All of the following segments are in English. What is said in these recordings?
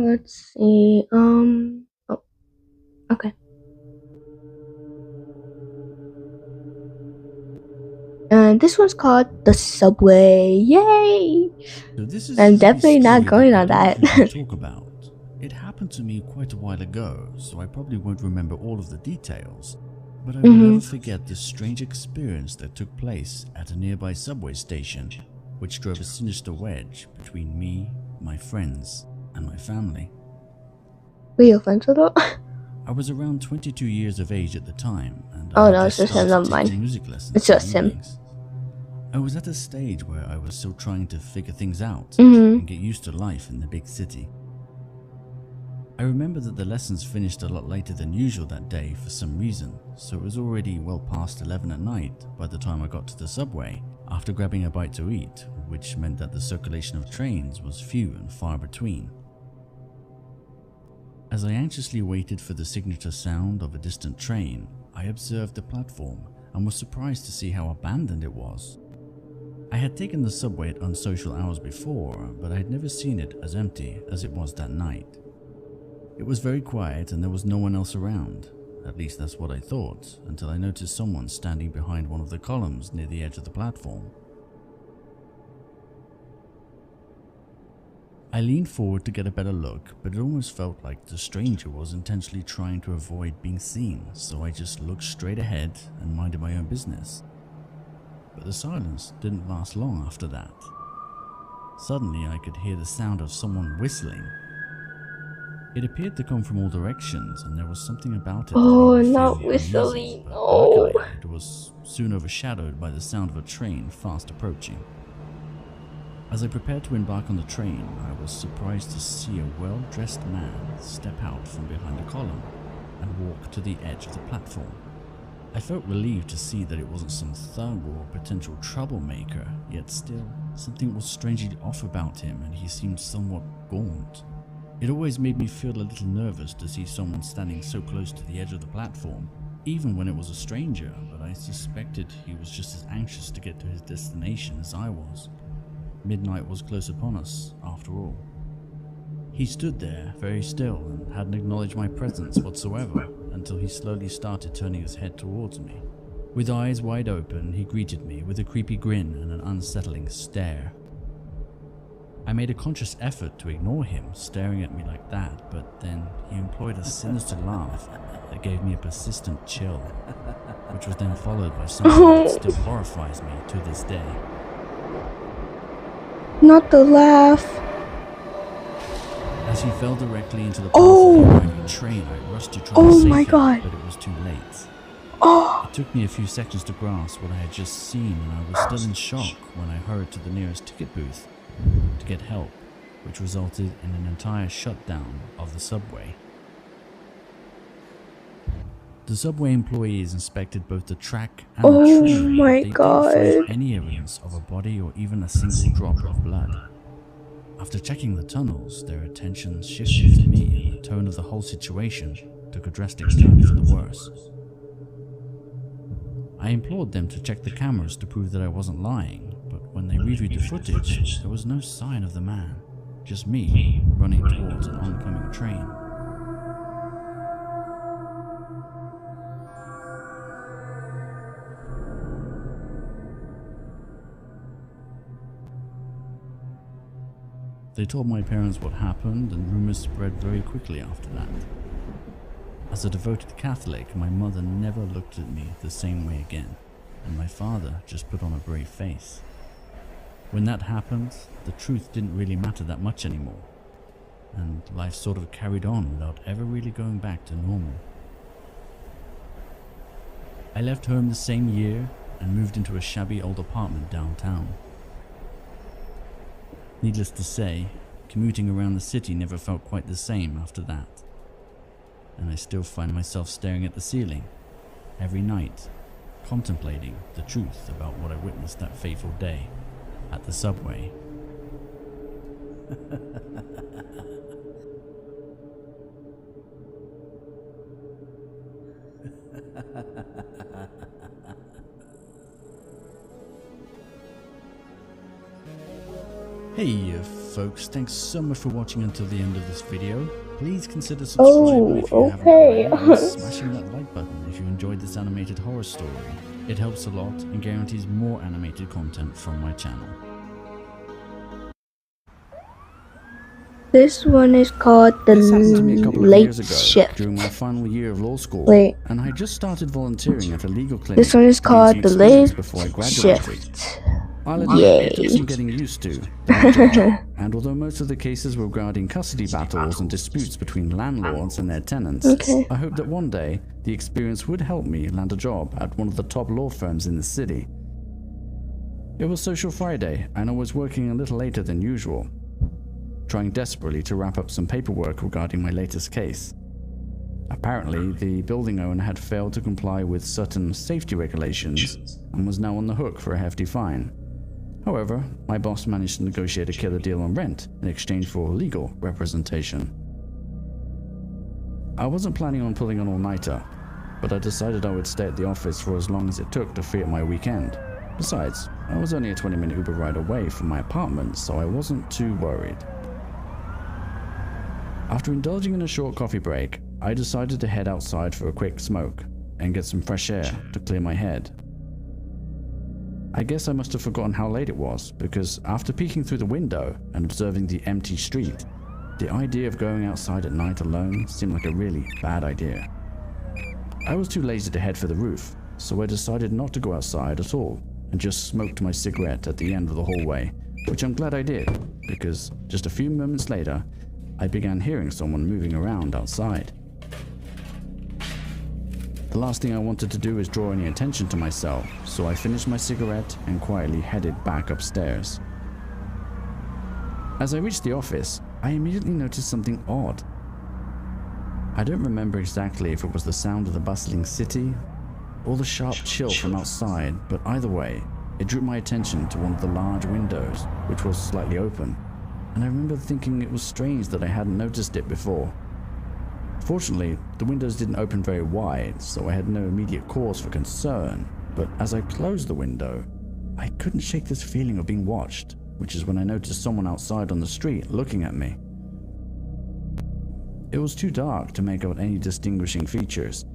let's see. Oh, okay. And this one's called The Subway. Yay! So this is I'm a spooky definitely not story that going I on don't that. usually talk about. It happened to me quite a while ago, so I probably won't remember all of the details. But I will never forget the strange experience that took place at a nearby subway station, which drove a sinister wedge between me, my friends, and my family. Were you friends with it? I was around 22 years of age at the time, and I Oh had no, it's just just him. started Never taking mind. music lessons It's in the just him. evenings. I was at a stage where I was still trying to figure things out Mm-hmm. and get used to life in the big city. I remember that the lessons finished a lot later than usual that day for some reason, so it was already well past 11 at night by the time I got to the subway after grabbing a bite to eat, which meant that the circulation of trains was few and far between. As I anxiously waited for the signature sound of a distant train, I observed the platform and was surprised to see how abandoned it was. I had taken the subway at unsocial hours before, but I had never seen it as empty as it was that night. It was very quiet and there was no one else around. At least that's what I thought, until I noticed someone standing behind one of the columns near the edge of the platform. I leaned forward to get a better look, but it almost felt like the stranger was intentionally trying to avoid being seen, so I just looked straight ahead and minded my own business. But the silence didn't last long after that. Suddenly I could hear the sound of someone whistling. It appeared to come from all directions, and there was something about it that made Oh, me not feel uneasy, whistling. but No. luckily it was soon overshadowed by the sound of a train fast approaching. As I prepared to embark on the train, I was surprised to see a well-dressed man step out from behind a column and walk to the edge of the platform. I felt relieved to see that it wasn't some thug or potential troublemaker, yet still, something was strangely off about him and he seemed somewhat gaunt. It always made me feel a little nervous to see someone standing so close to the edge of the platform, even when it was a stranger, but I suspected he was just as anxious to get to his destination as I was. Midnight was close upon us, after all. He stood there, very still, and hadn't acknowledged my presence whatsoever until he slowly started turning his head towards me. With eyes wide open, he greeted me with a creepy grin and an unsettling stare. I made a conscious effort to ignore him staring at me like that, but then he employed a sinister laugh that gave me a persistent chill, which was then followed by something that still horrifies me to this day. Not the laugh. As he fell directly into the path of the arriving train, I rushed to try to save my him, God. but it was too late. Oh. It took me a few seconds to grasp what I had just seen, and I was still in shock when I hurried to the nearest ticket booth to get help, which resulted in an entire shutdown of the subway. The subway employees inspected both the track and the train, my but they didn't find God. any evidence of a body or even a single drop of blood. After checking the tunnels, their attention shifted to me, and the tone of the whole situation took a drastic turn for the worse. I implored them to check the cameras to prove that I wasn't lying, but when they reviewed the footage, there was no sign of the man, just me running towards an oncoming train. They told my parents what happened, and rumors spread very quickly after that. As a devoted Catholic, my mother never looked at me the same way again, and my father just put on a brave face. When that happened, the truth didn't really matter that much anymore, and life sort of carried on without ever really going back to normal. I left home the same year and moved into a shabby old apartment downtown. Needless to say, commuting around the city never felt quite the same after that. And I still find myself staring at the ceiling every night, contemplating the truth about what I witnessed that fateful day at the subway. Hey folks, thanks so much for watching until the end of this video. Please consider subscribing if you haven't already, and smashing that like button if you enjoyed this animated horror story. It helps a lot and guarantees more animated content from my channel. This one is called The This happened to me a couple of Late years ago Shift. during my final year of law school, Wait. and I just started volunteering at a legal clinic. This one is called The Late before I graduated. Shift. I'll admit, it took some getting used to, and although most of the cases were regarding custody battles and disputes between landlords and their tenants, I hope that one day the experience would help me land a job at one of the top law firms in the city. It was Social Friday, and I was working a little later than usual, trying desperately to wrap up some paperwork regarding my latest case. Apparently, the building owner had failed to comply with certain safety regulations and was now on the hook for a hefty fine. However, my boss managed to negotiate a killer deal on rent in exchange for legal representation. I wasn't planning on pulling an all-nighter, but I decided I would stay at the office for as long as it took to free up my weekend. Besides, I was only a 20-minute Uber ride away from my apartment, so I wasn't too worried. After indulging in a short coffee break, I decided to head outside for a quick smoke and get some fresh air to clear my head. I guess I must have forgotten how late it was, because after peeking through the window and observing the empty street, the idea of going outside at night alone seemed like a really bad idea. I was too lazy to head for the roof, so I decided not to go outside at all and just smoked my cigarette at the end of the hallway, which I'm glad I did, because just a few moments later, I began hearing someone moving around outside. The last thing I wanted to do is draw any attention to myself, so I finished my cigarette and quietly headed back upstairs. As I reached the office, I immediately noticed something odd. I don't remember exactly if it was the sound of the bustling city or the sharp chill from outside, but either way, it drew my attention to one of the large windows, which was slightly open, and I remember thinking it was strange that I hadn't noticed it before. Fortunately, the windows didn't open very wide, so I had no immediate cause for concern, but as I closed the window, I couldn't shake this feeling of being watched, which is when I noticed someone outside on the street looking at me. It was too dark to make out any distinguishing features,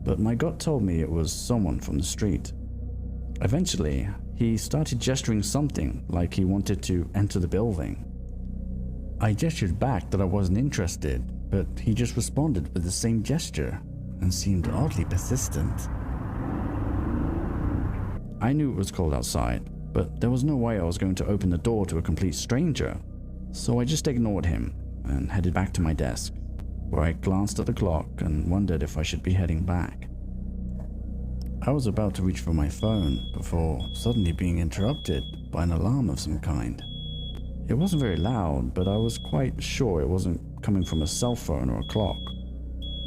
but my gut told me it was someone from the street. Eventually, he started gesturing something like he wanted to enter the building. I gestured back that I wasn't interested, but he just responded with the same gesture and seemed oddly persistent. I knew it was cold outside, but there was no way I was going to open the door to a complete stranger, so I just ignored him and headed back to my desk, where I glanced at the clock and wondered if I should be heading back. I was about to reach for my phone before suddenly being interrupted by an alarm of some kind. It wasn't very loud, but I was quite sure it wasn't coming from a cell phone or a clock.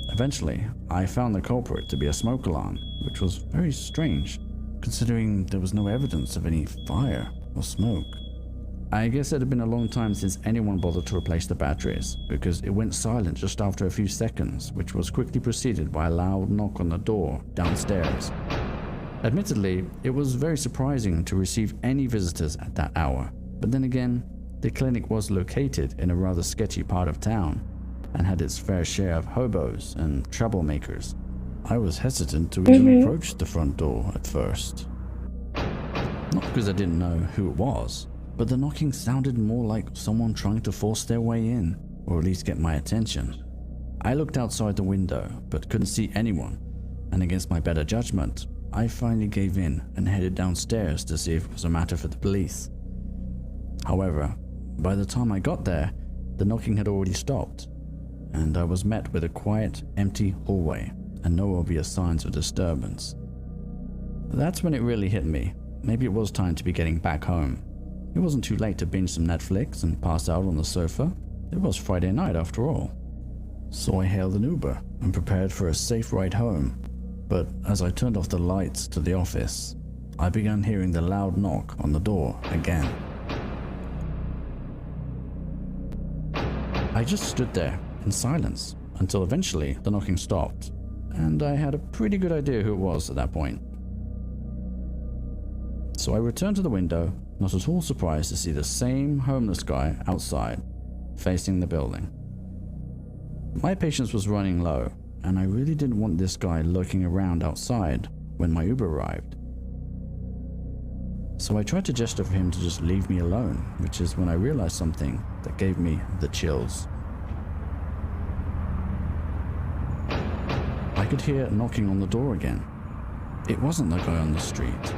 Eventually, I found the culprit to be a smoke alarm, which was very strange, considering there was no evidence of any fire or smoke. I guess it had been a long time since anyone bothered to replace the batteries, because it went silent just after a few seconds, which was quickly preceded by a loud knock on the door downstairs. Admittedly, it was very surprising to receive any visitors at that hour, but then again, the clinic was located in a rather sketchy part of town and had its fair share of hobos and troublemakers. I was hesitant to even approach the front door at first. Not because I didn't know who it was, but the knocking sounded more like someone trying to force their way in, or at least get my attention. I looked outside the window, but couldn't see anyone, and against my better judgment, I finally gave in and headed downstairs to see if it was a matter for the police. However, by the time I got there, the knocking had already stopped, and I was met with a quiet, empty hallway and no obvious signs of disturbance. That's when it really hit me. Maybe it was time to be getting back home. It wasn't too late to binge some Netflix and pass out on the sofa. It was Friday night after all. So I hailed an Uber and prepared for a safe ride home. But as I turned off the lights to the office, I began hearing the loud knock on the door again. I just stood there in silence until eventually the knocking stopped, and I had a pretty good idea who it was at that point. So I returned to the window not at all surprised to see the same homeless guy outside, facing the building. My patience was running low, and I really didn't want this guy lurking around outside when my Uber arrived. So I tried to gesture for him to just leave me alone, which is when I realized something that gave me the chills. I could hear knocking on the door again. It wasn't the guy on the street.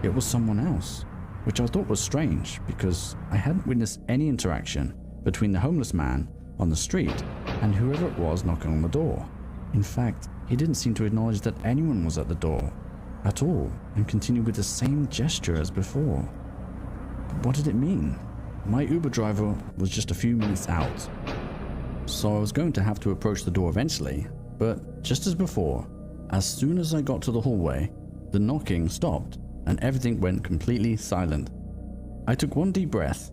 It was someone else, which I thought was strange because I hadn't witnessed any interaction between the homeless man on the street and whoever it was knocking on the door. In fact, he didn't seem to acknowledge that anyone was at the door at all and continued with the same gesture as before. But what did it mean? My Uber driver was just a few minutes out, so I was going to have to approach the door eventually, but just as before, as soon as I got to the hallway, the knocking stopped and everything went completely silent. I took one deep breath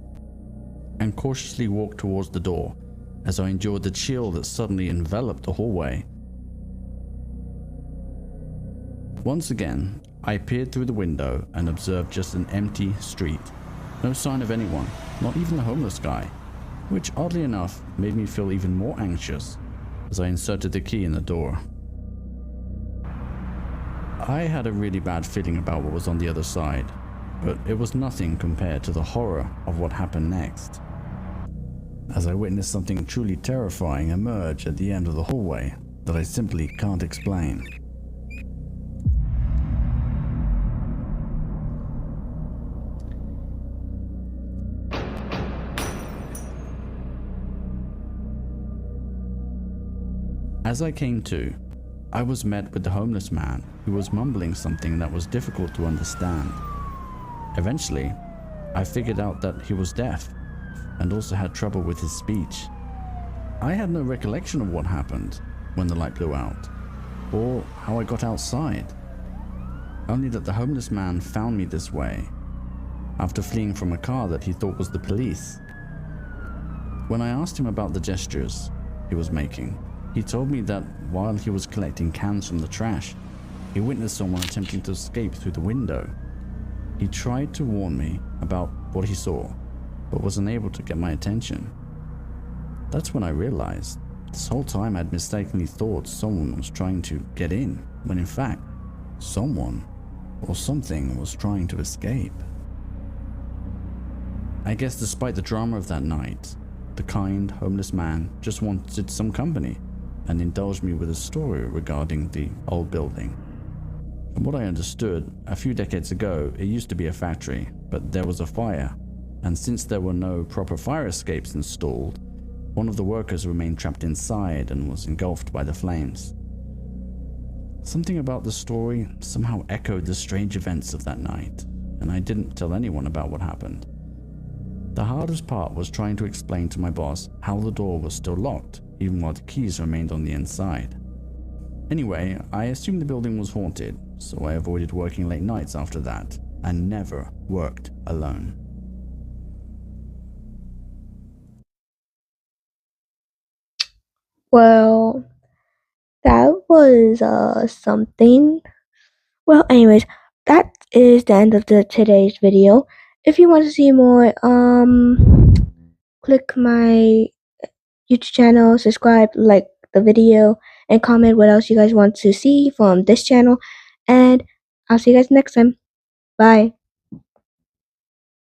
and cautiously walked towards the door as I endured the chill that suddenly enveloped the hallway. Once again, I peered through the window and observed just an empty street. No sign of anyone, not even the homeless guy, which oddly enough made me feel even more anxious as I inserted the key in the door. I had a really bad feeling about what was on the other side, but it was nothing compared to the horror of what happened next, as I witnessed something truly terrifying emerge at the end of the hallway that I simply can't explain. As I came to, I was met with the homeless man who was mumbling something that was difficult to understand. Eventually, I figured out that he was deaf and also had trouble with his speech. I had no recollection of what happened when the light blew out, or how I got outside, only that the homeless man found me this way after fleeing from a car that he thought was the police. When I asked him about the gestures he was making, he told me that while he was collecting cans from the trash, he witnessed someone attempting to escape through the window. He tried to warn me about what he saw, but was unable to get my attention. That's when I realized this whole time I'd mistakenly thought someone was trying to get in, when in fact, someone or something was trying to escape. I guess despite the drama of that night, the kind, homeless man just wanted some company and indulged me with a story regarding the old building. From what I understood, a few decades ago, it used to be a factory, but there was a fire, and since there were no proper fire escapes installed, one of the workers remained trapped inside and was engulfed by the flames. Something about the story somehow echoed the strange events of that night, and I didn't tell anyone about what happened. The hardest part was trying to explain to my boss how the door was still locked, even while the keys remained on the inside. Anyway, I assumed the building was haunted, so I avoided working late nights after that, and never worked alone. Well, that was something. Well, anyways, that is the end of today's video. If you want to see more, click my YouTube channel, subscribe, like the video, and comment what else you guys want to see from this channel. And I'll see you guys next time. Bye.